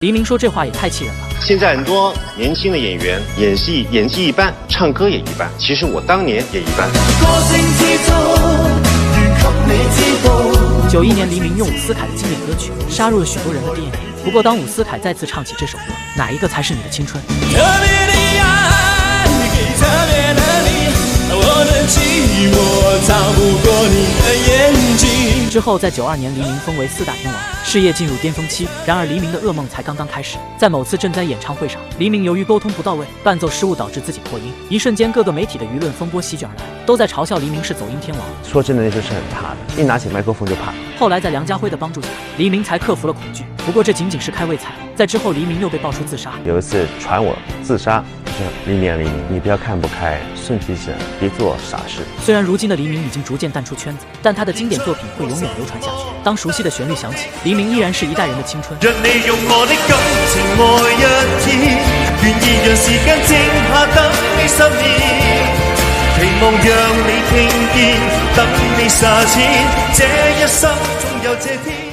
黎明说这话也太气人了。现在很多年轻的演员演戏演技一般，唱歌也一般。其实我当年也一般。91年，黎明用伍思凯的经典歌曲杀入了许多人的电影。不过，当伍思凯再次唱起这首歌，哪一个才是你的青春？特别的爱，给特别的你，我的寂寞逃不过你的眼睛。之后，在92年，黎明封为4大天王，事业进入巅峰期。然而，黎明的噩梦才刚刚开始。在某次赈灾演唱会上，黎明由于沟通不到位，伴奏失误导致自己破音。一瞬间，各个媒体的舆论风波席卷而来，都在嘲笑黎明是走音天王。说真的，那时候是很怕的，一拿起麦克风就怕。后来在梁家辉的帮助下，黎明才克服了恐惧。不过这仅仅是开胃菜，在之后黎明又被爆出自杀。有一次传我自杀，说黎明，你不要看不开，顺其自然，别做傻事。虽然如今的黎明已经逐渐淡出圈子，但他的经典作品会永远流传下去。当熟悉的旋律响起，黎明依然是一代人的青春。让你用我的感情愛一天，願意讓時間靜下等你10年，期望讓你聽見，等你實踐，這一生總有這天。